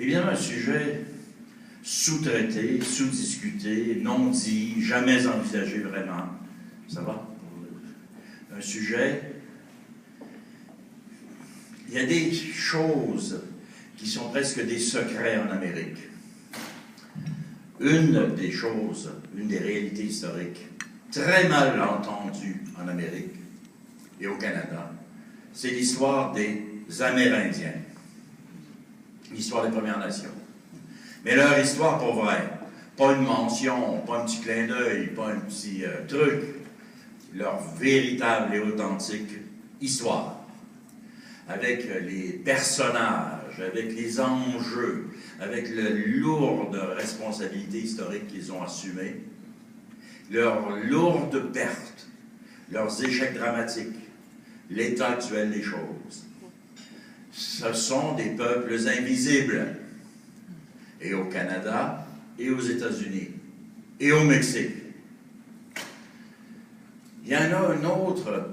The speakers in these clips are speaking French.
Évidemment, un sujet sous-traité, sous-discuté, non dit, jamais envisagé vraiment. Ça va? Un sujet... Il y a des choses qui sont presque des secrets en Amérique. Une des choses, une des réalités historiques, très mal entendues en Amérique et au Canada, c'est l'histoire des Amérindiens. L'histoire des Premières Nations. Mais leur histoire pour vrai. Pas une mention, pas un petit clin d'œil, pas un petit truc. Leur véritable et authentique histoire. Avec les personnages, avec les enjeux, avec la lourde responsabilité historique qu'ils ont assumée, leurs lourdes pertes, leurs échecs dramatiques, l'état actuel des choses. Ce sont des peuples invisibles. Et au Canada, et aux États-Unis, et au Mexique. Il y en a une autre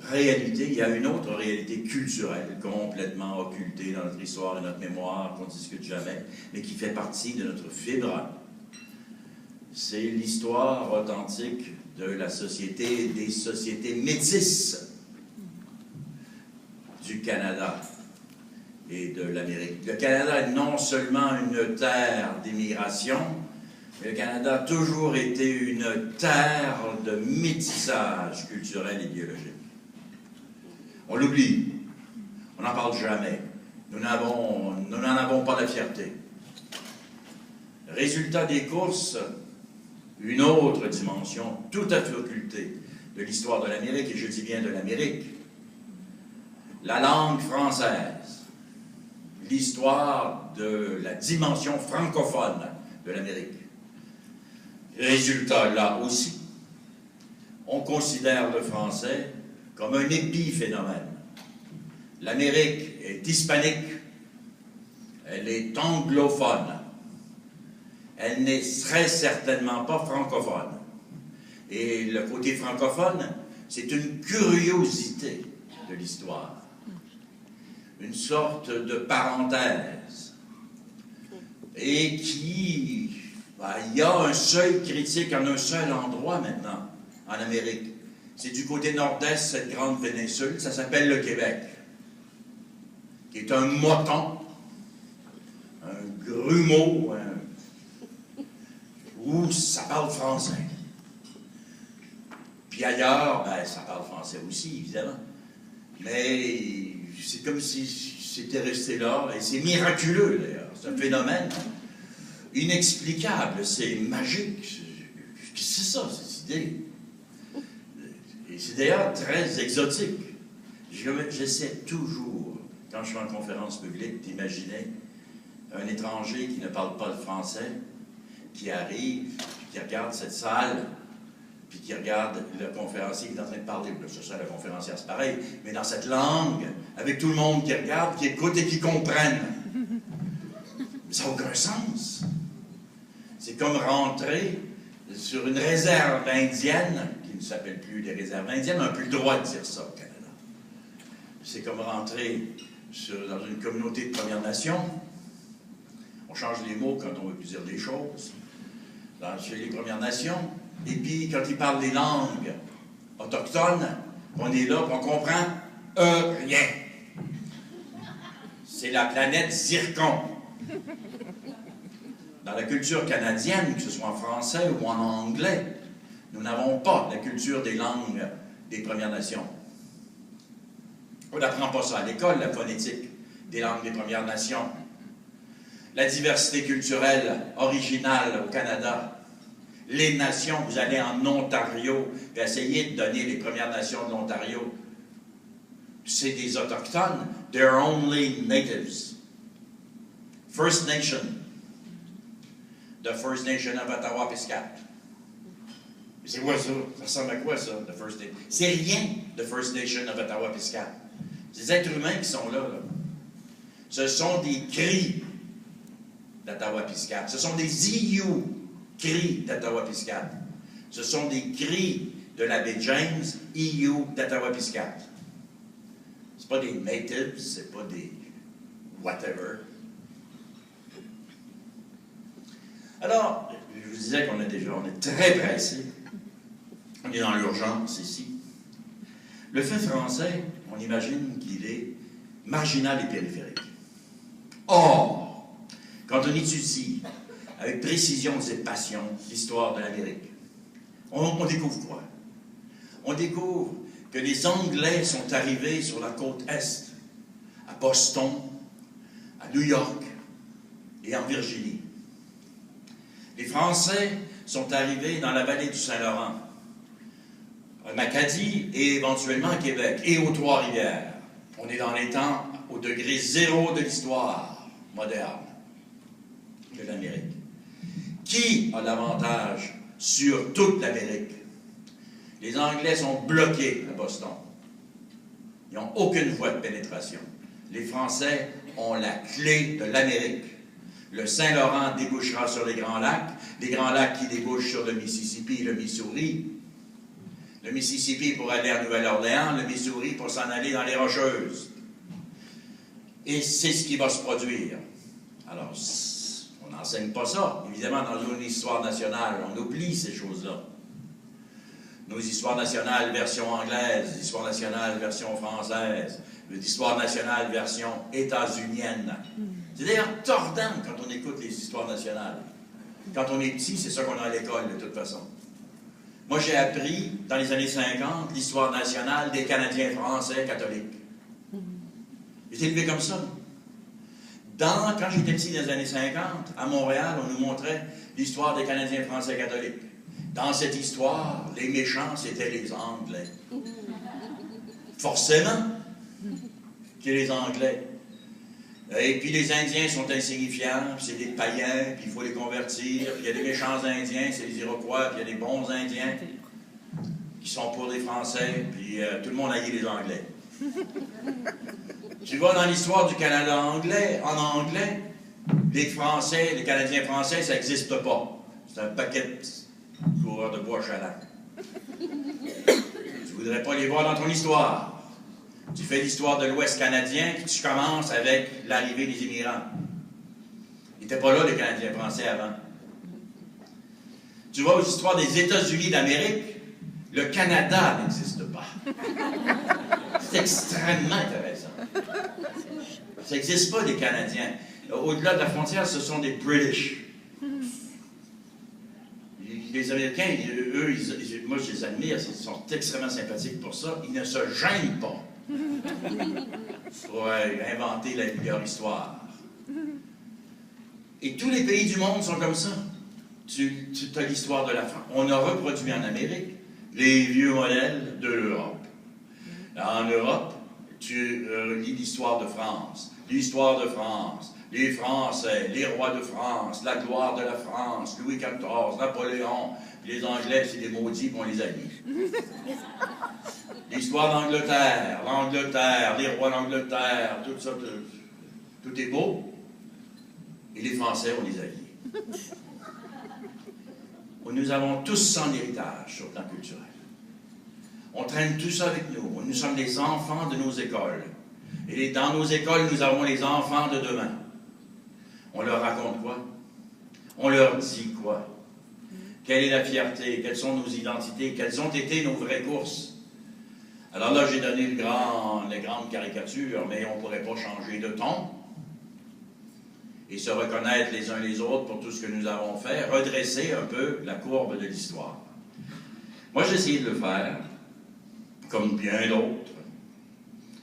réalité, il y a une autre réalité culturelle complètement occultée dans notre histoire et notre mémoire, qu'on ne discute jamais, mais qui fait partie de notre fibre. C'est l'histoire authentique de la société, des sociétés métisses du Canada et de l'Amérique. Le Canada est non seulement une terre d'immigration, mais le Canada a toujours été une terre de métissage culturel et biologique. On l'oublie. On n'en parle jamais. Nous n'en avons pas la fierté. Résultat des courses, une autre dimension tout à fait occultée de l'histoire de l'Amérique, et je dis bien de l'Amérique. La langue française. L'histoire de la dimension francophone de l'Amérique. Résultat, là aussi, on considère le français comme un épiphénomène. L'Amérique est hispanique, elle est anglophone, elle n'est très certainement pas francophone. Et le côté francophone, c'est une curiosité de l'histoire, une sorte de parenthèse, et qui... il y a un seuil critique en un seul endroit maintenant, en Amérique. C'est du côté nord-est, cette grande péninsule, ça s'appelle le Québec, qui est un moton, un grumeau, où ça parle français. Puis ailleurs, ça parle français aussi, évidemment. Mais c'est comme si c'était resté là, et c'est miraculeux, d'ailleurs. C'est un phénomène inexplicable, c'est magique. C'est ça, cette idée. Et c'est d'ailleurs très exotique. J'essaie toujours, quand je suis en conférence publique, d'imaginer un étranger qui ne parle pas le français, qui arrive, qui regarde cette salle, puis qui regarde le conférencier qui est en train de parler. C'est ça, le conférencier, c'est pareil. Mais dans cette langue, avec tout le monde qui regarde, qui écoute et qui comprenne. Mais ça n'a aucun sens. C'est comme rentrer sur une réserve indienne, qui ne s'appelle plus des réserves indiennes, on n'a plus le droit de dire ça au Canada. C'est comme rentrer dans une communauté de Premières Nations. On change les mots quand on veut plus dire des choses. Chez les Premières Nations. Et puis, quand ils parlent les langues autochtones, on est là, on comprend rien. C'est la planète Zircon. Dans la culture canadienne, que ce soit en français ou en anglais, nous n'avons pas la culture des langues des Premières Nations. On n'apprend pas ça à l'école, la phonétique des langues des Premières Nations. La diversité culturelle originale au Canada. Les nations, vous allez en Ontario, et essayez de donner les Premières Nations de l'Ontario. C'est des Autochtones. They're only natives. First Nation. The First Nation of Ottawa-Piscate. C'est quoi ça? Ça ressemble à quoi ça, the First Nation? C'est rien, the First Nation of Ottawa-Piscate. C'est des êtres humains qui sont là. Ce sont des cris d'Ottawa-Piscate. Ce sont des IU cris d'Ottawa-Piscate. Ce sont des cris de l'abbé James, IU d'Ottawa-Piscate. C'est pas des natives, c'est pas des whatever. Alors, je vous disais qu'on est très pressé. On est dans l'urgence ici. Le fait français, on imagine qu'il est marginal et périphérique. Or, quand on étudie avec précision et passion l'histoire de l'Amérique, on découvre quoi? On découvre que les Anglais sont arrivés sur la côte Est, à Boston, à New York et en Virginie. Les Français sont arrivés dans la vallée du Saint-Laurent, à Macadie et éventuellement à Québec et aux Trois-Rivières. On est dans les temps au degré zéro de l'histoire moderne de l'Amérique. Qui a l'avantage sur toute l'Amérique? Les Anglais sont bloqués à Boston. Ils n'ont aucune voie de pénétration. Les Français ont la clé de l'Amérique. Le Saint-Laurent débouchera sur les Grands Lacs qui débouchent sur le Mississippi et le Missouri. Le Mississippi pour aller à Nouvelle-Orléans, le Missouri pour s'en aller dans les Rocheuses. Et c'est ce qui va se produire. Alors, on n'enseigne pas ça. Évidemment, dans une histoire nationale, on oublie ces choses-là. Nos histoires nationales version anglaise, l'histoire nationale version française, l'histoire nationale version états-unienne. C'est d'ailleurs tordant quand on écoute les histoires nationales. Quand on est petit, c'est ça qu'on a à l'école, de toute façon. Moi, j'ai appris, dans les années 50, l'histoire nationale des Canadiens français catholiques. J'étais élevé comme ça. Quand j'étais petit dans les années 50, à Montréal, on nous montrait l'histoire des Canadiens français catholiques. Dans cette histoire, les méchants, c'était les Anglais. Forcément que les Anglais. Et puis les Indiens sont insignifiants, puis c'est des païens, puis il faut les convertir. Puis il y a des méchants Indiens, c'est les Iroquois, puis il y a des bons Indiens qui sont pour les Français, puis tout le monde haït les Anglais. Tu vas dans l'histoire du Canada anglais, en anglais, les Français, les Canadiens français, ça n'existe pas. C'est un paquet de coureurs de bois chaland. Tu voudrais pas les voir dans ton histoire. Tu fais l'histoire de l'Ouest canadien, puis tu commences avec l'arrivée des immigrants. Ils n'étaient pas là, les Canadiens français, avant. Tu vas aux histoires des États-Unis d'Amérique, le Canada n'existe pas. C'est extrêmement intéressant. Ça n'existe pas, les Canadiens. Au-delà de la frontière, ce sont des British. Les Américains, eux, moi je les admire, ils sont extrêmement sympathiques pour ça. Ils ne se gênent pas pour inventer la meilleure histoire. Et tous les pays du monde sont comme ça. Tu as l'histoire de la France. On a reproduit en Amérique les vieux modèles de l'Europe. En Europe, tu lis l'histoire de France. L'histoire de France, les Français, les rois de France, la gloire de la France, Louis XIV, Napoléon, puis les Anglais, c'est des maudits, puis on les haït. L'histoire d'Angleterre, l'Angleterre, les rois d'Angleterre, tout ça, tout est beau. Et les Français, on les haït. Nous avons tous son héritage sur le plan culturel. On traîne tout ça avec nous. Nous sommes les enfants de nos écoles. Et dans nos écoles, nous avons les enfants de demain. On leur raconte quoi? On leur dit quoi? Quelle est la fierté? Quelles sont nos identités? Quelles ont été nos vraies courses? Alors là, j'ai donné les grandes caricatures, mais on ne pourrait pas changer de ton et se reconnaître les uns les autres pour tout ce que nous avons fait, redresser un peu la courbe de l'histoire. Moi, j'ai essayé de le faire, comme bien d'autres.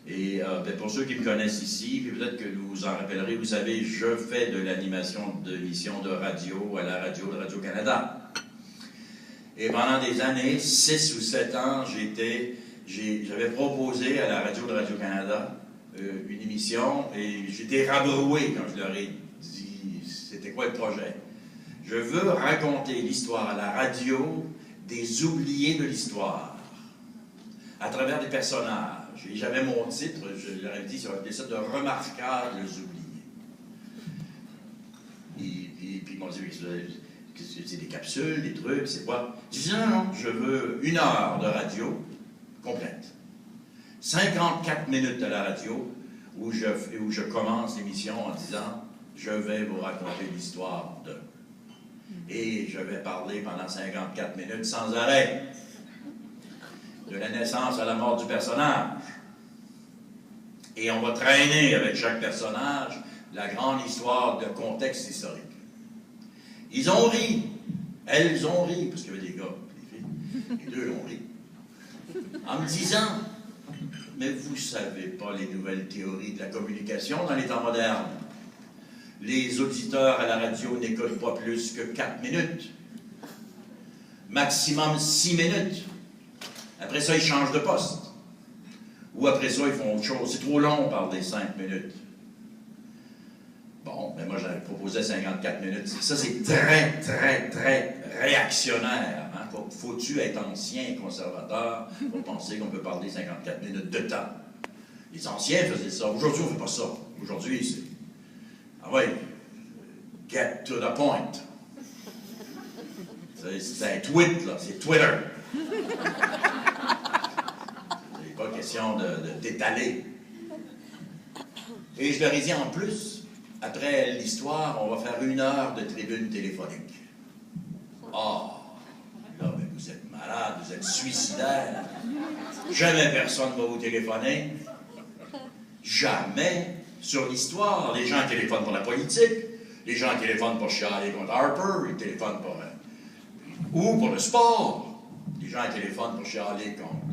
Et pour ceux qui me connaissent ici, puis peut-être que vous vous en rappellerez, vous savez, je fais de l'animation d'émissions de radio à la radio de Radio-Canada. Et pendant des années, 6 ou 7 ans, j'avais proposé à la radio de Radio-Canada une émission, et j'étais rabroué quand je leur ai dit c'était quoi le projet. Je veux raconter l'histoire à la radio des oubliés de l'histoire, à travers des personnages. Et j'avais mon titre, je leur ai dit, ça va appeler ça de remarquables oubliés. Et puis ils m'ont dit, c'est des capsules, des trucs, c'est quoi? Je dis, non, je veux 1 heure de radio complète. 54 minutes de la radio où je commence l'émission en disant, je vais vous raconter l'histoire de... Et je vais parler pendant 54 minutes sans arrêt de la naissance à la mort du personnage. Et on va traîner avec chaque personnage la grande histoire de contexte historique. Ils ont ri. Elles ont ri, parce qu'il y avait des gars, des filles. Les deux ont ri. En me disant, mais vous ne savez pas les nouvelles théories de la communication dans les temps modernes. Les auditeurs à la radio n'écoutent pas plus que 4 minutes. Maximum 6 minutes. Après ça, ils changent de poste. Ou après ça, ils font autre chose. C'est trop long, par des 5 minutes. Bon, mais moi, j'avais proposé 54 minutes. Ça, c'est très, très, très réactionnaire. Hein? Faut-tu être ancien et conservateur pour penser qu'on peut parler 54 minutes de temps? Les anciens faisaient ça. Aujourd'hui, on ne fait pas ça. Aujourd'hui, c'est... Ah oui, get to the point. C'est un tweet, là. C'est Twitter. C'est pas question d'étaler. Et je leur ai dit en plus, après l'histoire, on va faire 1 heure de tribune téléphonique. Ah, là, mais vous êtes malade, vous êtes suicidaire. Jamais personne ne va vous téléphoner. Jamais. Sur l'histoire, les gens téléphonent pour la politique, les gens téléphonent pour chialer contre Harper, ils téléphonent pour... ou pour le sport. Les gens téléphonent pour chialer contre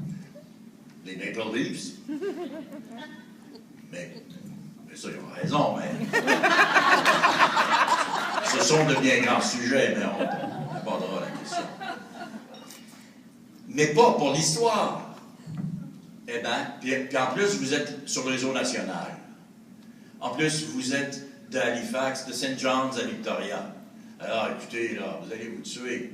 les Maple Leafs. Mais ça, ils ont raison, mais... Ce sont de bien grands sujets, mais on abordera la question. Mais pas pour l'histoire. Eh bien, puis en plus, vous êtes sur le réseau national. En plus, vous êtes d'Halifax, de St. John's à Victoria. Alors, écoutez, là, vous allez vous tuer.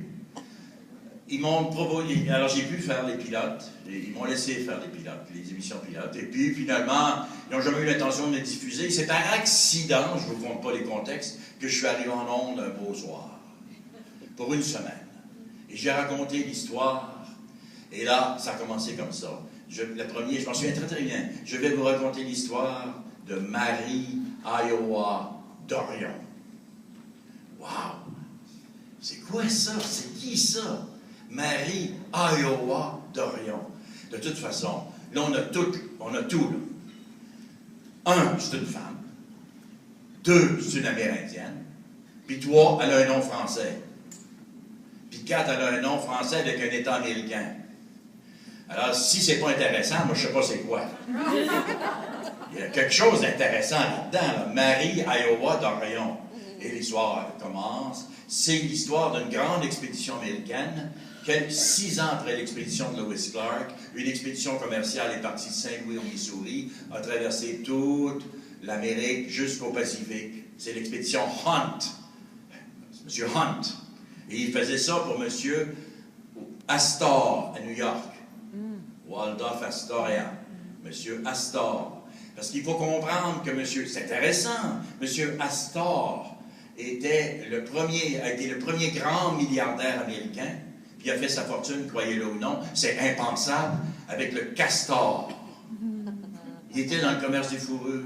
Ils m'ont proposé... Alors, j'ai pu faire les pilotes. Ils m'ont laissé faire les pilotes, les émissions pilotes. Et puis, finalement, ils n'ont jamais eu l'intention de me diffuser. C'est un accident, je ne vous compte pas les contextes, que je suis arrivé en ondes un beau soir. Pour 1 semaine. Et j'ai raconté l'histoire. Et là, ça a commencé comme ça. Le premier, je m'en souviens très, très bien. Je vais vous raconter l'histoire de Marie, Iowa, Dorion. Wow! C'est quoi ça? C'est qui ça? Marie, Iowa, Dorion. De toute façon, là, on a tout, là. 1, c'est une femme. 2, c'est une Amérindienne. Puis 3, elle a un nom français. Puis 4, elle a un nom français avec un État américain. Alors, si c'est pas intéressant, moi, je sais pas c'est quoi. Il y a quelque chose d'intéressant là-dedans, là. Marie, Iowa, Dorion. Et l'histoire commence. C'est l'histoire d'une grande expédition américaine. 6 ans après l'expédition de Lewis Clark, une expédition commerciale est partie de Saint-Louis au Missouri, a traversé toute l'Amérique jusqu'au Pacifique. C'est l'expédition Hunt. Monsieur Hunt. Et il faisait ça pour Monsieur Astor à New York. Waldorf Astoria. Monsieur Astor. Parce qu'il faut comprendre que monsieur... C'est intéressant. Monsieur Astor a été le premier grand milliardaire américain. Puis il a fait sa fortune, croyez-le ou non. C'est impensable avec le castor. Il était dans le commerce des fourrures.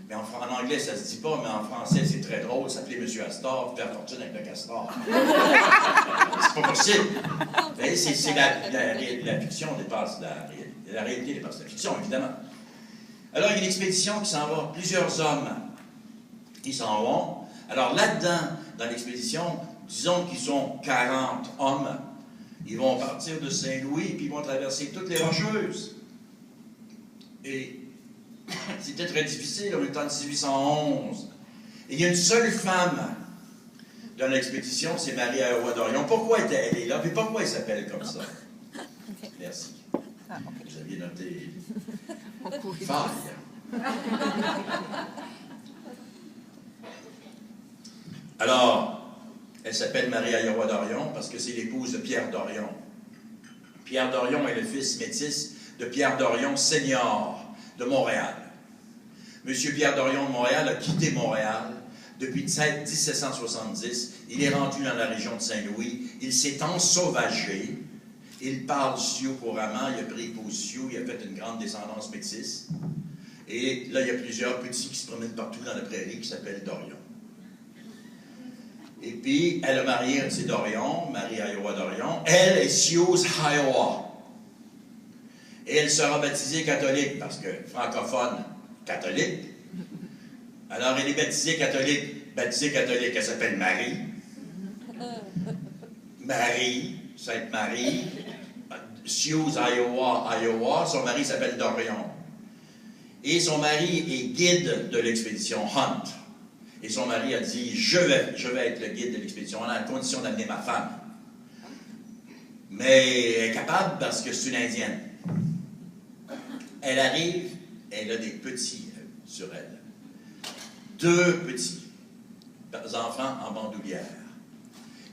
Mais en anglais, ça se dit pas, mais en français, c'est très drôle. S'appeler Monsieur Astor, faire fortune avec le castor. C'est pas possible. C'est la fiction dépasse la réalité. La réalité dépasse la fiction, évidemment. Alors, il y a une expédition qui s'en va. Plusieurs hommes, ils s'en vont. Alors, là-dedans, dans l'expédition, disons qu'ils sont 40 hommes. Ils vont partir de Saint-Louis, puis ils vont traverser toutes les Rocheuses. Et c'était très difficile, on était en 1811. Et il y a une seule femme dans l'expédition, c'est Marie Iowa Dorion. Pourquoi elle est là? Puis pourquoi elle s'appelle comme ça? Okay. Merci. Ah, okay. Vous aviez noté faille. Alors, elle s'appelle Marie Iowa Dorion parce que c'est l'épouse de Pierre Dorion. Pierre Dorion est le fils métis de Pierre Dorion senior de Montréal. Monsieur Pierre Dorion de Montréal a quitté Montréal depuis 1770. Il est rendu dans la région de Saint-Louis. Il s'est ensauvagé. Il parle sioux couramment. Il a pris épouse sioux. Il a fait une grande descendance métisse. Et là, il y a plusieurs petits qui se promènent partout dans la prairie qui s'appellent Dorion. Et puis, elle a marié, c'est Dorion, Marie Iowa Dorion. Elle est Hughes Iowa. Et elle sera baptisée catholique, parce que francophone, catholique. Alors, elle est baptisée catholique. Elle s'appelle Marie. Marie, Sainte-Marie. Hughes, Iowa. Son mari s'appelle Dorion. Et son mari est guide de l'expédition Hunt. Et son mari a dit, je vais être le guide de l'expédition, à la condition d'amener ma femme. Mais elle est capable parce que c'est une Indienne. Elle arrive, elle a des petits sur elle. 2 petits enfants en bandoulière.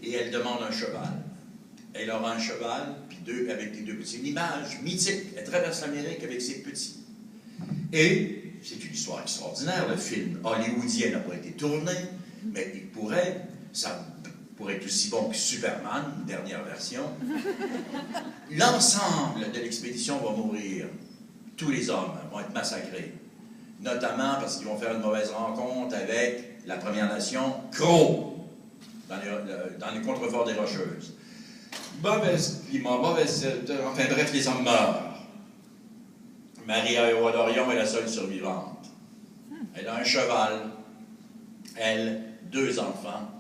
Et elle demande un cheval. Elle aura un cheval, puis avec les 2 petits. Une image mythique. Elle traverse l'Amérique avec ses petits. Et c'est une histoire extraordinaire. Le film hollywoodien n'a pas été tourné, mais ça pourrait être aussi bon que Superman, dernière version. L'ensemble de l'expédition va mourir. Tous les hommes vont être massacrés. Notamment parce qu'ils vont faire une mauvaise rencontre avec la Première Nation, Crow, dans les contreforts des Rocheuses. Mauvaise climat, enfin bref, les hommes meurent. Marie Iowa Dorion est la seule survivante. Elle a un cheval, elle, 2 enfants.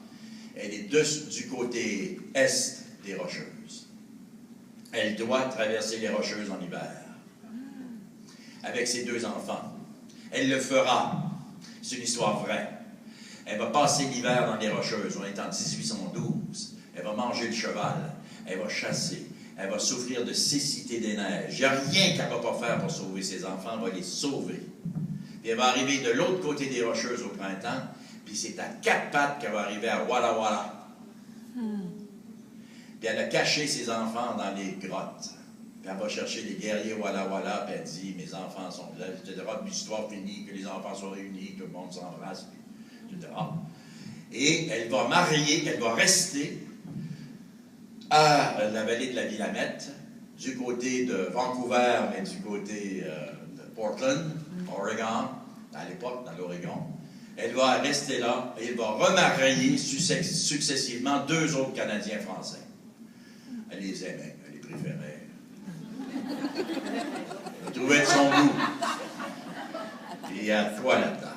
Elle est du côté est des Rocheuses. Elle doit traverser les Rocheuses en hiver. Avec ses 2 enfants. Elle le fera. C'est une histoire vraie. Elle va passer l'hiver dans les Rocheuses. On est en 1812. Elle va manger le cheval. Elle va chasser. Elle va souffrir de cécité des neiges. Il n'y a rien qu'elle ne va pas faire pour sauver ses enfants. Elle va les sauver. Puis elle va arriver de l'autre côté des Rocheuses au printemps. Puis c'est à 4 pattes qu'elle va arriver à Walla Walla. Puis elle a caché ses enfants dans les grottes. Puis elle va chercher les guerriers Walla Walla. Puis elle dit, mes enfants sont là, etc. Puis l'histoire finit, que les enfants sont réunis, que le monde s'embrasse, etc. Et elle va marier, elle va rester à la vallée de la Willamette, du côté de Vancouver, mais du côté de Portland, Oregon, à l'époque, dans l'Oregon. Elle va rester là et elle va remarier successivement 2 autres Canadiens français. Elle les aimait, elle les préférait. Elle trouvait de son goût. Et il y a toi là-dedans.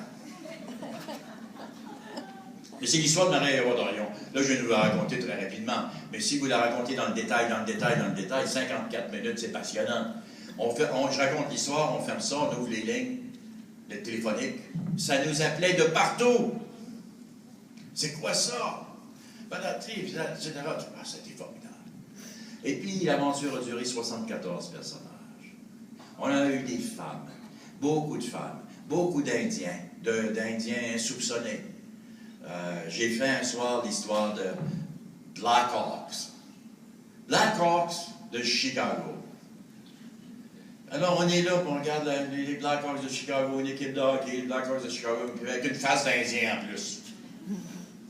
Mais c'est l'histoire de Marie Iowa Dorion. Là, je vais nous la raconter très rapidement. Mais si vous la racontez dans le détail, 54 minutes, c'est passionnant. Je raconte l'histoire, on ferme ça, on ouvre les lignes, le téléphonique. Ça nous appelait de partout. C'est quoi ça? Etc. Ah, c'était formidable. Et puis, l'aventure a duré 74 personnages. On a eu des femmes, beaucoup de femmes, beaucoup d'Indiens, d'Indiens insoupçonnés. J'ai fait un soir l'histoire de Black Hawks. Black Hawks de Chicago. Alors, on est là, on regarde les Black Hawks de Chicago, une équipe de hockey, les Black Hawks de Chicago, avec une face d'Indien en plus,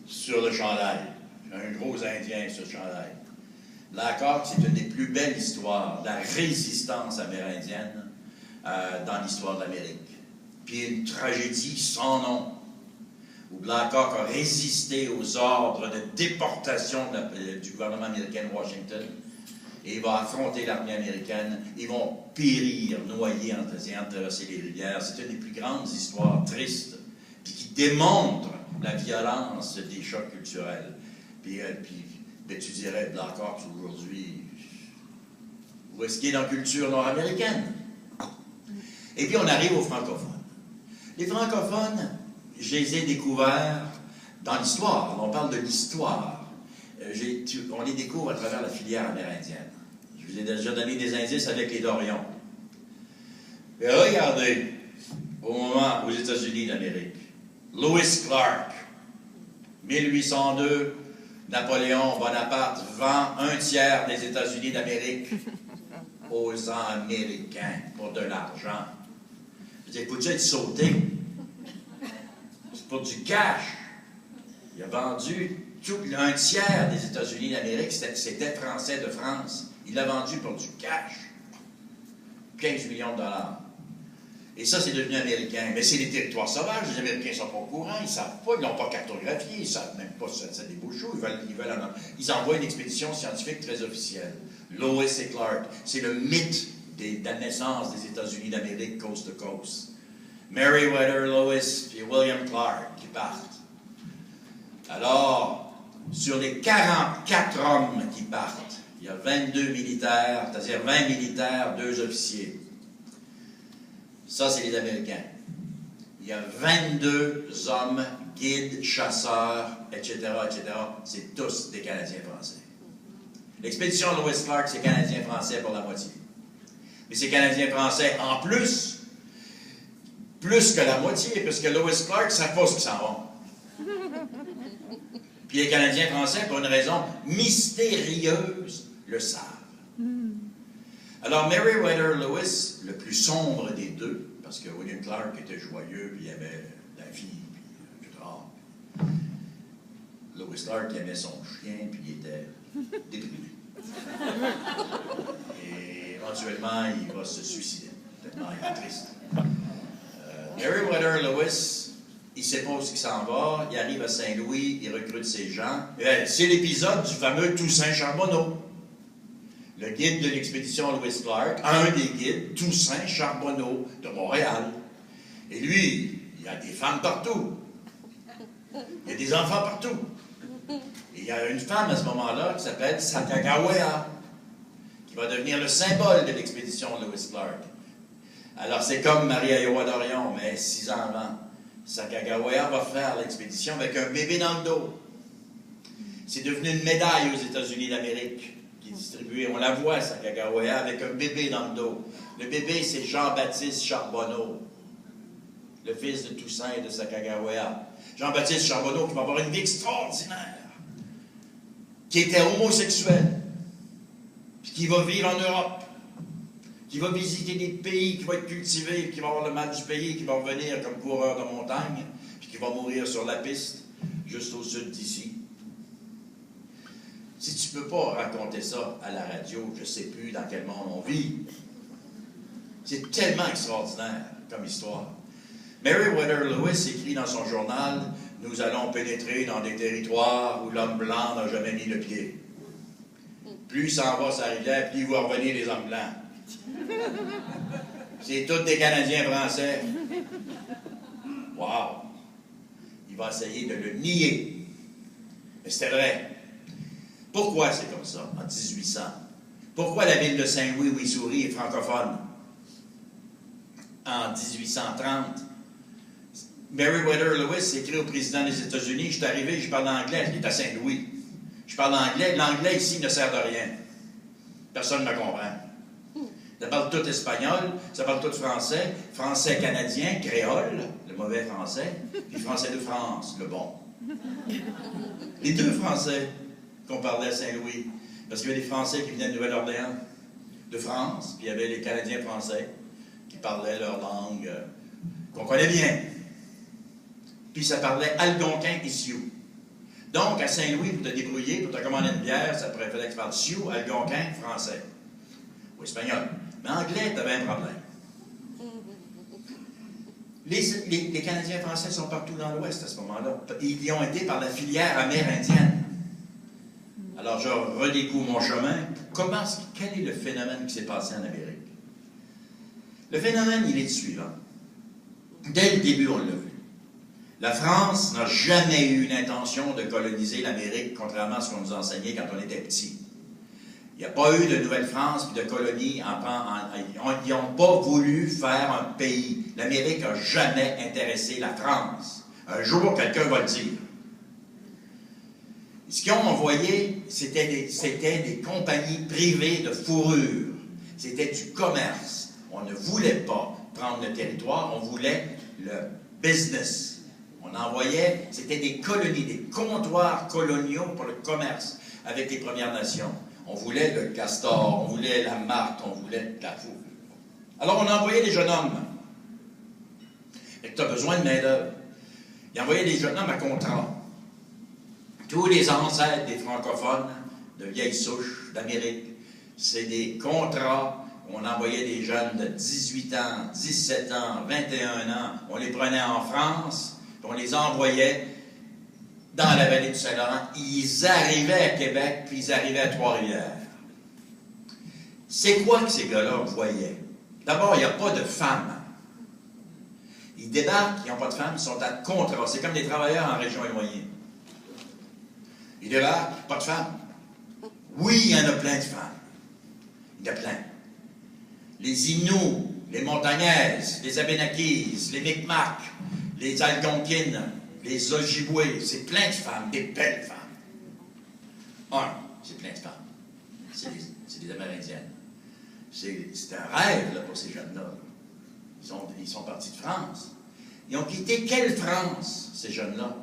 sur le chandail. Un gros Indien sur le chandail. Black Hawks, c'est une des plus belles histoires de la résistance amérindienne dans l'histoire de l'Amérique. Puis une tragédie sans nom, où Black Hawk a résisté aux ordres de déportation du gouvernement américain de Washington, et il va affronter l'armée américaine. Ils vont périr, noyés en essayant de traverser les rivières. C'est une des plus grandes histoires tristes, puis qui démontre la violence des chocs culturels. Puis tu dirais, Black Hawk aujourd'hui, où est-ce qu'il est dans la culture nord-américaine? Et puis on arrive aux francophones. Les francophones, je les ai découverts dans l'histoire. On parle de l'histoire. On les découvre à travers la filière amérindienne. Je vous ai déjà donné des indices avec les Dorions. Et regardez, au moment aux États-Unis d'Amérique, Lewis Clark, 1802, Napoléon Bonaparte vend 1/3 des États-Unis d'Amérique aux Américains pour de l'argent. Je dis, faut-tu être sauté? C'est pour du cash. Il a vendu tout 1/3 des États-Unis d'Amérique, c'était français de France. Il l'a vendu pour du cash. 15 millions de dollars. Et ça, c'est devenu américain. Mais c'est des territoires sauvages. Les Américains ne sont pas au courant. Ils ne savent pas. Ils n'ont pas cartographié. Ils ne savent même pas si ça débouche où. Ils envoient une expédition scientifique très officielle. Lewis et Clark. C'est le mythe de la naissance des États-Unis d'Amérique coast to coast. Meriwether Lewis et William Clark qui partent. Alors, sur les 44 hommes qui partent, il y a 22 militaires, c'est-à-dire 20 militaires, 2 officiers. Ça, c'est les Américains. Il y a 22 hommes, guides, chasseurs, etc., etc. C'est tous des Canadiens français. L'expédition Lewis Clark, c'est Canadiens français pour la moitié. Mais c'est Canadiens français en plus que la moitié, parce que Lewis Clark ne savent pas ce qu'ils s'en vont. Puis les Canadiens français, pour une raison mystérieuse, le savent. Alors, Meriwether Lewis, le plus sombre des deux, parce que William Clark était joyeux, puis il aimait la vie, puis etc. Lewis Clark aimait son chien, puis il était déprimé. Et éventuellement, il va se suicider, tellement il est triste. Meriwether Lewis, il ne sait pas où il s'en va, il arrive à Saint-Louis, il recrute ses gens. C'est l'épisode du fameux Toussaint Charbonneau. Le guide de l'expédition Lewis Clark, un des guides, Toussaint Charbonneau, de Montréal. Et lui, il y a des femmes partout. Il y a des enfants partout. Et il y a une femme à ce moment-là qui s'appelle Sacagawea, qui va devenir le symbole de l'expédition Lewis Clark. Alors c'est comme Marie-Ayowa d'Orion, mais 6 ans avant. Sacagawea va faire l'expédition avec un bébé dans le dos. C'est devenu une médaille aux États-Unis d'Amérique. Distribué. On la voit, Sacagawea, avec un bébé dans le dos. Le bébé, c'est Jean-Baptiste Charbonneau, le fils de Toussaint et de Sacagawea. Jean-Baptiste Charbonneau qui va avoir une vie extraordinaire, qui était homosexuel, puis qui va vivre en Europe, qui va visiter des pays, qui va être cultivé, qui va avoir le mal du pays, qui va revenir comme coureur de montagne, puis qui va mourir sur la piste, juste au sud d'ici. Si tu ne peux pas raconter ça à la radio, je ne sais plus dans quel monde on vit. C'est tellement extraordinaire comme histoire. Meriwether Lewis écrit dans son journal « Nous allons pénétrer dans des territoires où l'homme blanc n'a jamais mis le pied. Plus il s'en va sa rivière, plus il va revenir les hommes blancs. C'est tous des Canadiens français. Wow! Il va essayer de le nier. Mais c'était vrai. Pourquoi c'est comme ça, en 1800? Pourquoi la ville de Saint-Louis-Ouissouri est francophone? En 1830, Meriwether Lewis écrit au président des États-Unis, « Je suis arrivé, je parle anglais, il est à Saint-Louis. Je parle anglais, l'anglais ici ne sert de rien. Personne ne me comprend. Ça parle tout espagnol, ça parle tout français, français canadien, créole, le mauvais français, puis français de France, le bon. Les deux français qu'on parlait à Saint-Louis, parce qu'il y avait des Français qui venaient de Nouvelle-Orléans, de France, puis il y avait les Canadiens français qui parlaient leur langue qu'on connaît bien. Puis ça parlait algonquin et sioux. Donc, à Saint-Louis, pour te débrouiller, pour te commander une bière, ça fallait que tu parles sioux, algonquin, français. Ou espagnol. Mais anglais, tu avais un problème. Les Canadiens français sont partout dans l'Ouest à ce moment-là. Ils y ont été par la filière amérindienne. Alors, je redécouvre mon chemin. Quel est le phénomène qui s'est passé en Amérique? Le phénomène, il est le suivant. Dès le début, on l'a vu. La France n'a jamais eu une intention de coloniser l'Amérique, contrairement à ce qu'on nous enseignait quand on était petits. Il n'y a pas eu de Nouvelle-France puis de colonie. Ils n'ont pas voulu faire un pays. L'Amérique n'a jamais intéressé la France. Un jour, quelqu'un va le dire. Ce qu'ils ont envoyé, c'était des compagnies privées de fourrure. C'était du commerce. On ne voulait pas prendre le territoire, on voulait le business. On envoyait, c'était des colonies, des comptoirs coloniaux pour le commerce avec les Premières Nations. On voulait le castor, on voulait la martre, on voulait la fourrure. Alors on envoyait des jeunes hommes. Et tu as besoin de main-d'œuvre. Ils envoyaient des jeunes hommes à contrat. Tous les ancêtres des francophones de vieille souche d'Amérique, c'est des contrats On envoyait des jeunes de 18 ans, 17 ans, 21 ans, on les prenait en France, puis on les envoyait dans la vallée du Saint-Laurent. Ils arrivaient à Québec, puis ils arrivaient à Trois-Rivières. C'est quoi que ces gars-là voyaient? D'abord, il n'y a pas de femmes. Ils débarquent, ils n'ont pas de femmes, ils sont à contrat. C'est comme des travailleurs en région éloignée. Ils débarquent, pas de femmes. Oui, il y en a plein de femmes. Il y en a plein. Les Inuits, les Montagnaises, les Abénaquis, les Micmacs, les Algonquines, les Ojibwés, c'est plein de femmes, des belles femmes. C'est plein de femmes. C'est des Amérindiennes. C'est un rêve là, pour ces jeunes-là. Ils sont partis de France. Ils ont quitté quelle France, ces jeunes-là?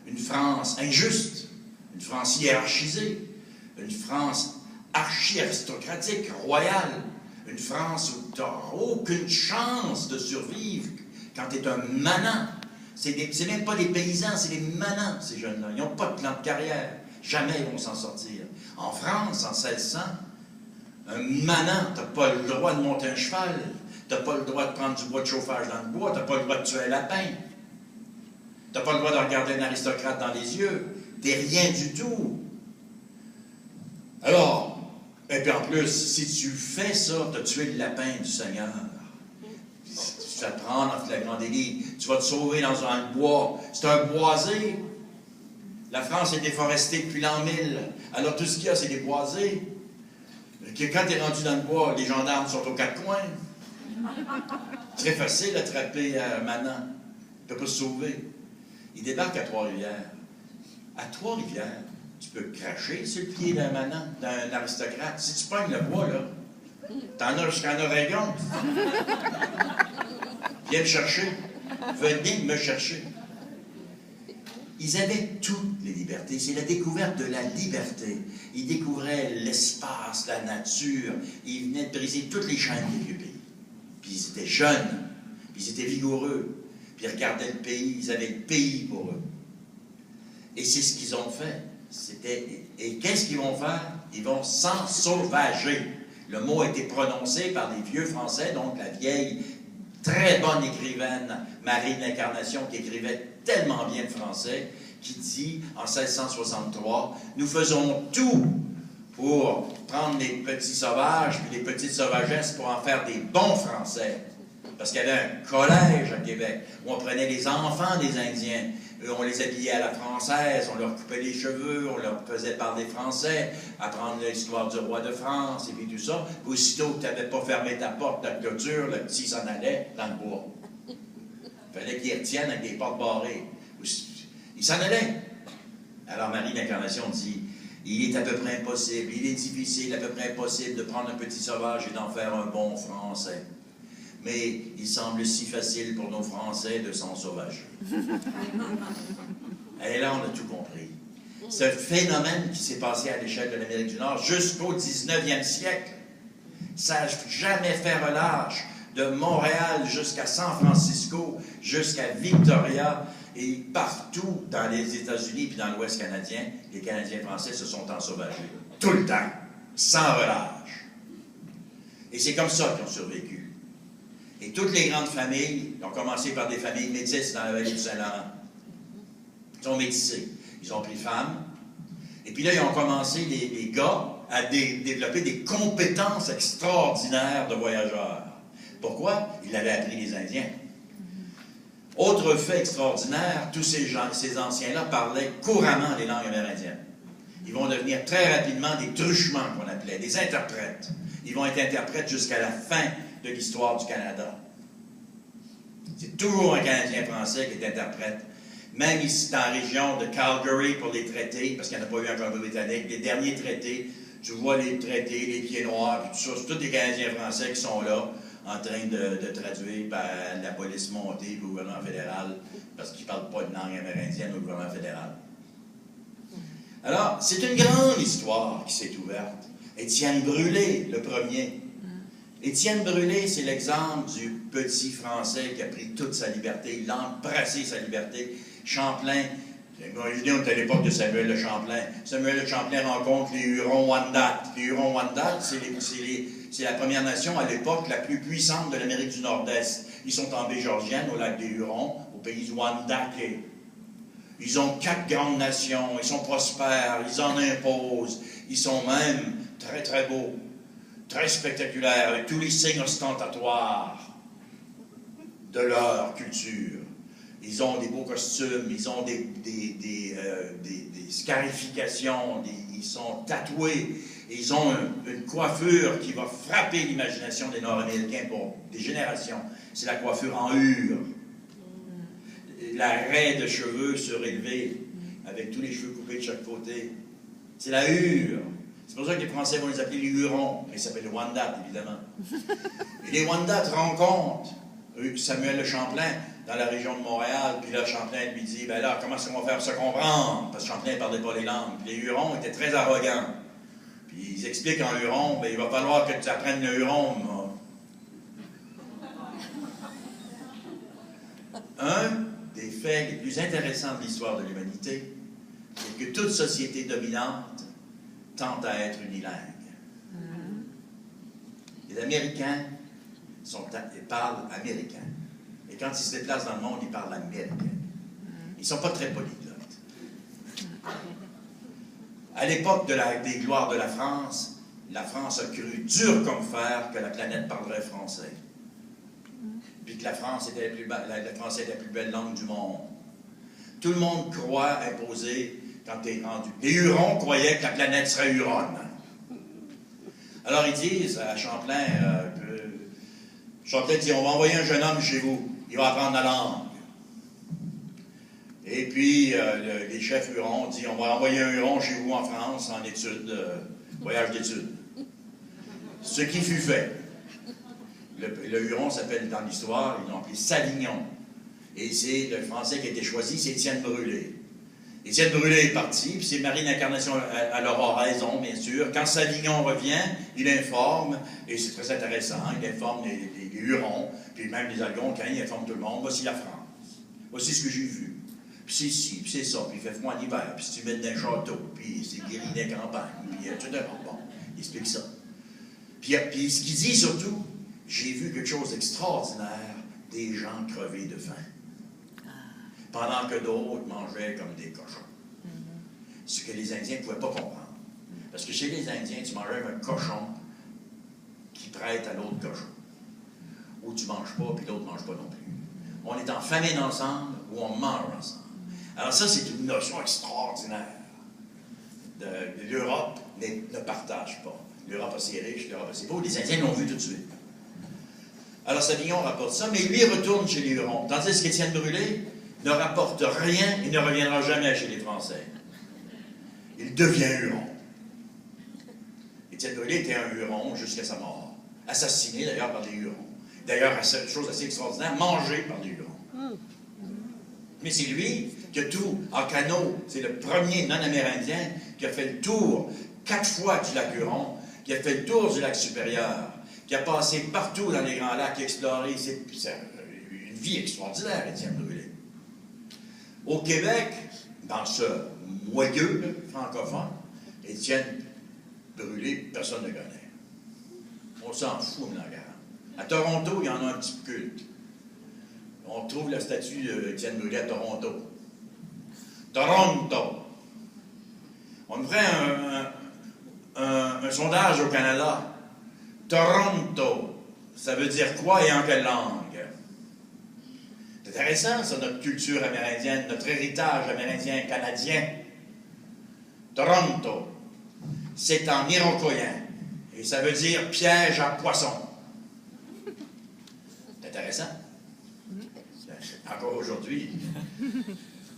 Une France injuste, une France hiérarchisée, une France archi-aristocratique, royale, une France où tu n'as aucune chance de survivre quand tu es un manant. C'est même pas des paysans, c'est des manants, ces jeunes-là. Ils n'ont pas de plan de carrière. Jamais ils vont s'en sortir. En France, en 1600, un manant, tu n'as pas le droit de monter un cheval, tu n'as pas le droit de prendre du bois de chauffage dans le bois, tu n'as pas le droit de tuer un lapin, tu n'as pas le droit de regarder un aristocrate dans les yeux, tu n'es rien du tout. Alors, et puis en plus, si tu fais ça, tu as tué le lapin du Seigneur. Tu vas te prendre en flagrant délit, tu vas te sauver dans un bois. C'est un boisé. La France est déforestée depuis l'an 1000. Alors tout ce qu'il y a, c'est des boisés. Quand tu es rendu dans le bois, les gendarmes sont aux quatre coins. Très facile d'attraper un manant. Tu ne peux pas se sauver. Il débarque à Trois-Rivières. À Trois-Rivières, tu peux cracher sur le pied d'un manant, d'un aristocrate. Si tu pognes le bois, là, t'en as jusqu'en Oregon. Viens me chercher. Venez me chercher. Ils avaient toutes les libertés. C'est la découverte de la liberté. Ils découvraient l'espace, la nature. Ils venaient de briser toutes les chaînes des vieux pays. Puis ils étaient jeunes. Puis ils étaient vigoureux. Puis ils regardaient le pays. Ils avaient le pays pour eux. Et c'est ce qu'ils ont fait. Et qu'est-ce qu'ils vont faire? Ils vont s'ensauvager. Le mot a été prononcé par des vieux Français, donc la vieille, très bonne écrivaine Marie de l'Incarnation, qui écrivait tellement bien le français, qui dit, en 1663, « Nous faisons tout pour prendre les petits sauvages puis les petites sauvagesses pour en faire des bons Français. » Parce qu'il y avait un collège à Québec où on prenait les enfants des Indiens, on les habillait à la française, on leur coupait les cheveux, on leur faisait parler français, apprendre l'histoire du roi de France, et puis tout ça. Puis aussitôt que tu n'avais pas fermé ta porte, ta clôture, le petit s'en allait dans le bois. Il fallait qu'il retienne avec des portes barrées. Il s'en allait. Alors Marie d'Incarnation dit, il est à peu près impossible, il est difficile, à peu près impossible de prendre un petit sauvage et d'en faire un bon Français. Mais il semble si facile pour nos Français de s'en sauvager. Et là, on a tout compris. Ce phénomène qui s'est passé à l'échelle de l'Amérique du Nord jusqu'au 19e siècle, ça n'a jamais fait relâche. De Montréal jusqu'à San Francisco, jusqu'à Victoria, et partout dans les États-Unis puis dans l'Ouest canadien, les Canadiens français se sont ensauvagés. Tout le temps, sans relâche. Et c'est comme ça qu'ils ont survécu. Et toutes les grandes familles, ont commencé par des familles métisses dans la vallée du Saint-Laurent. Ils sont métissés. Ils ont pris femmes. Et puis là, ils ont commencé, les gars, à développer des compétences extraordinaires de voyageurs. Pourquoi? Ils l'avaient appris les Indiens. Autre fait extraordinaire, tous ces anciens-là parlaient couramment les langues amérindiennes. Ils vont devenir très rapidement des truchements, qu'on appelait, des interprètes. Ils vont être interprètes jusqu'à la fin de l'histoire du Canada. C'est toujours un Canadien français qui est interprète. Même ici, dans la région de Calgary, pour les traités, parce qu'il n'y en a pas eu en Colombie-Britannique, les derniers traités, tu vois les traités, les pieds noirs, puis tout ça, c'est tous des Canadiens français qui sont là, en train de traduire par la police montée, le gouvernement fédéral, parce qu'ils ne parlent pas de langue amérindienne au gouvernement fédéral. Alors, c'est une grande histoire qui s'est ouverte. Étienne Brûlé, le premier. Étienne Brûlé, c'est l'exemple du petit Français qui a pris toute sa liberté, il a embrassé sa liberté. Champlain, Imaginez, on est à l'époque de Samuel de Champlain. Samuel de Champlain rencontre les Hurons-Wendat. Les Hurons-Wendat, c'est la première nation à l'époque la plus puissante de l'Amérique du Nord-Est. Ils sont en baie Georgienne, au lac des Hurons, au pays du Wendake. Ils ont 4 grandes nations, ils sont prospères, ils en imposent. Ils sont même très, très beaux, très spectaculaires, avec tous les signes ostentatoires de leur culture. Ils ont des beaux costumes, ils ont des scarifications, ils sont tatoués, ils ont une coiffure qui va frapper l'imagination des Nord-Américains pour des générations. C'est la coiffure en hure. La raie de cheveux surélevée, avec tous les cheveux coupés de chaque côté. C'est la hure. C'est pour ça que les Français vont les appeler les Hurons, mais ils s'appellent les Wendat, évidemment. Et les Wendat rencontrent Samuel de Champlain dans la région de Montréal, puis là, Champlain lui dit, ben là, comment est-ce qu'on va faire se comprendre? Parce que Champlain ne parlait pas les langues. Puis les Hurons étaient très arrogants. Puis ils expliquent en Huron, ben il va falloir que tu apprennes le Huron, moi. Un des faits les plus intéressants de l'histoire de l'humanité, c'est que toute société dominante tente à être unilingue. Les Américains parlent américain. Et quand ils se déplacent dans le monde, ils parlent américain. Ils ne sont pas très polyglottes. À l'époque des gloires de la France a cru dur comme fer que la planète parlerait français. Puis que la France était la plus belle langue du monde. Tout le monde croit imposer quand tu es rendu. Les Hurons croyaient que la planète serait huronne. Alors ils disent à Champlain, Champlain dit, on va envoyer un jeune homme chez vous, il va apprendre la langue. Et puis les chefs Hurons disent, on va envoyer un Huron chez vous en France en études, voyage d'études. Ce qui fut fait. Le Huron s'appelle dans l'histoire, ils l'ont appelé Savignon. Et c'est le Français qui a été choisi, c'est Étienne Brûlé. Étienne Brûlé est parti, puis c'est Marie d'Incarnation, elle aura raison, bien sûr. Quand Savignon revient, il informe, et c'est très intéressant, il informe les Hurons, puis même les Algonquins, il informe tout le monde. Voici la France. Voici ce que j'ai vu. Puis c'est ci, puis c'est ça, puis il fait froid en hiver, puis si tu mets dans un château, puis c'est guéri des campagnes, puis tout d'un bon, il explique ça. Puis ce qu'il dit surtout, j'ai vu quelque chose d'extraordinaire, des gens crevés de faim. Pendant que d'autres mangeaient comme des cochons. Ce que les Indiens ne pouvaient pas comprendre. Parce que chez les Indiens, tu mangeais un cochon qui prête à l'autre cochon. Ou tu ne manges pas, puis l'autre ne mange pas non plus. On est en famine ensemble, ou on mange ensemble. Alors ça, c'est une notion extraordinaire. L'Europe ne partage pas. L'Europe assez riche, l'Europe assez pauvre. Les Indiens l'ont vu tout de suite. Alors Savignon rapporte ça, mais lui retourne chez les Hurons. Tandis qu'Étienne Brûlé ne rapporte rien et ne reviendra jamais chez les Français. Il devient Huron. Étienne Brûlé était un Huron jusqu'à sa mort. Assassiné d'ailleurs par des Hurons. D'ailleurs, chose assez extraordinaire, mangé par des Hurons. Mais c'est lui qui a tout, en canot, c'est le premier non-amérindien qui a fait le tour 4 fois du lac Huron, qui a fait le tour du lac supérieur, qui a passé partout dans les grands lacs, exploré. C'est une vie extraordinaire, Étienne Brûlé. Au Québec, dans ce moyeu francophone, Étienne Brûlé, personne ne connaît. On s'en fout, la guerre. À Toronto, il y en a un petit culte. On trouve la statue d'Étienne Brûlé à Toronto. Toronto. On ferait un sondage au Canada. Toronto, ça veut dire quoi et en quelle langue? C'est intéressant, ça, notre culture amérindienne, notre héritage amérindien, canadien. Toronto, c'est en iroquoien. Et ça veut dire piège à poisson. C'est intéressant. Encore aujourd'hui,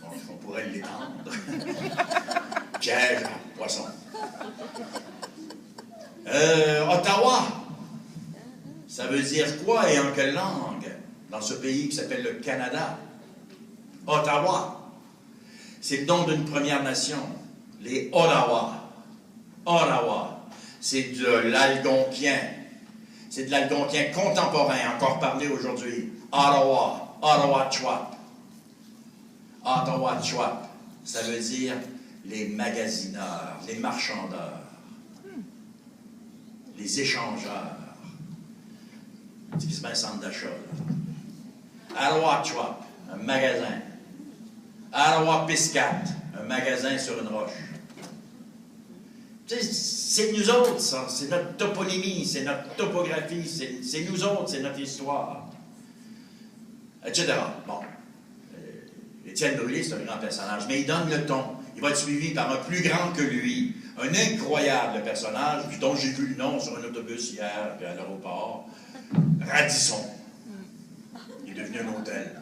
on pourrait l'étendre. Piège à poisson. Ottawa, ça veut dire quoi et en quelle langue dans ce pays qui s'appelle le Canada? Ottawa, c'est le nom d'une Première Nation, les Ottawa. Ottawa, c'est de l'algonquien. C'est de l'algonquien contemporain, encore parlé aujourd'hui. Ottawa, Ottawa-Chouap. Ottawa-Chouap. Ça veut dire les magasineurs, les marchandeurs, les échangeurs. C'est quasiment un centre d'achat. Aloha Chop, un magasin. Aloha Piscat, un magasin sur une roche. C'est nous autres, ça. C'est notre toponymie, c'est notre topographie, c'est nous autres, c'est notre histoire. Etc. Bon. Étienne Brûlé, c'est un grand personnage, mais il donne le ton. Il va être suivi par un plus grand que lui, un incroyable personnage, dont j'ai vu le nom sur un autobus hier, à l'aéroport, Radisson. Il est devenu un hôtel.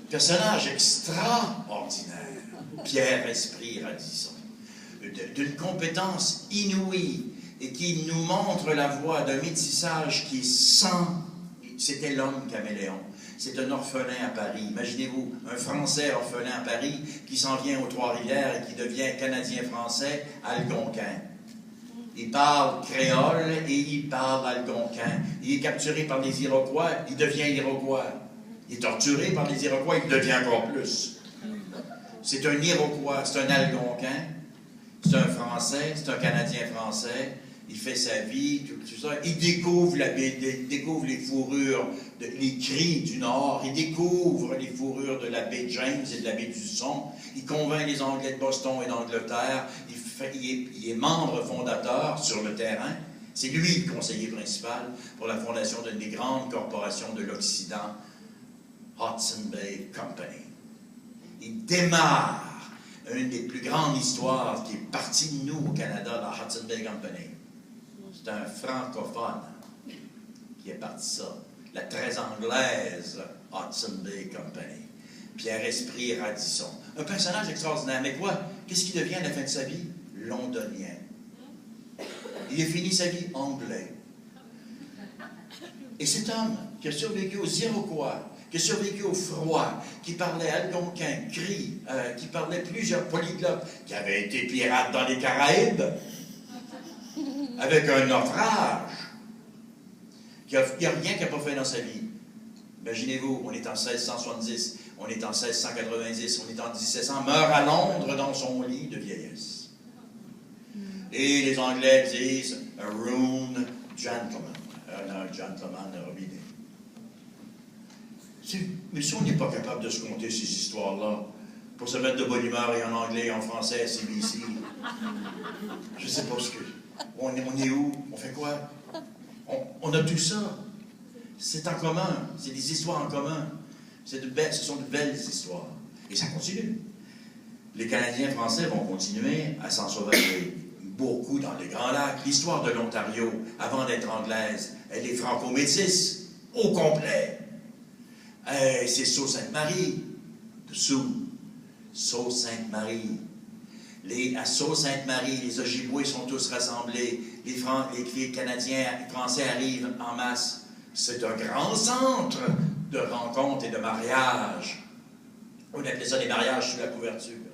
Personnage extraordinaire, Pierre Esprit Radisson, d'une compétence inouïe et qui nous montre la voie d'un métissage qui est sans... C'était l'homme caméléon. C'est un orphelin à Paris. Imaginez-vous, un Français orphelin à Paris qui s'en vient aux Trois-Rivières et qui devient Canadien-Français algonquin. Il parle créole et il parle algonquin. Il est capturé par les Iroquois, il devient Iroquois. Il est torturé par les Iroquois, il devient encore plus. C'est un Iroquois, c'est un algonquin, c'est un Français, c'est un Canadien-Français. Il fait sa vie, tout ça. Il découvre les fourrures, les cris du Nord. Il découvre les fourrures de la baie James et de la baie du Son. Il convainc les Anglais de Boston et d'Angleterre. Il est membre fondateur sur le terrain. C'est lui le conseiller principal pour la fondation d'une des grandes corporations de l'Occident, Hudson Bay Company. Il démarre une des plus grandes histoires qui est partie de nous au Canada, la Hudson Bay Company. C'est un francophone qui est parti ça. La très anglaise Hudson Bay Company. Pierre Esprit Radisson. Un personnage extraordinaire. Mais quoi? Qu'est-ce qu'il devient à la fin de sa vie? Londonien. Il a fini sa vie anglais. Et cet homme qui a survécu aux Iroquois, qui a survécu au froid, qui parlait algonquin, cri, qui parlait plusieurs polyglottes, qui avait été pirate dans les Caraïbes, avec un naufrage, il n'y a rien qu'il n'a pas fait dans sa vie. Imaginez-vous, on est en 1670, on est en 1690, on est en 1700, meurt à Londres dans son lit de vieillesse. Et les Anglais disent « a ruined gentleman », un gentleman ruiné. Mais si on n'est pas capable de se conter ces histoires-là, pour se mettre de bonne humeur et en anglais et en français à CBC, je ne sais pas ce que... On est où? On fait quoi? On a tout ça. C'est en commun. C'est des histoires en commun. Ce sont de belles histoires. Et ça continue. Les Canadiens français vont continuer à s'en sauver beaucoup dans les Grands Lacs. L'histoire de l'Ontario, avant d'être anglaise, elle est franco-métisse, au complet. C'est Sault-Sainte-Marie, de Sault-Sainte-Marie. À Sault-Sainte-Marie, les Ojibwés sont tous rassemblés. Les Canadiens, les Français arrivent en masse. C'est un grand centre de rencontres et de mariages. On appelait ça des mariages sous la couverture.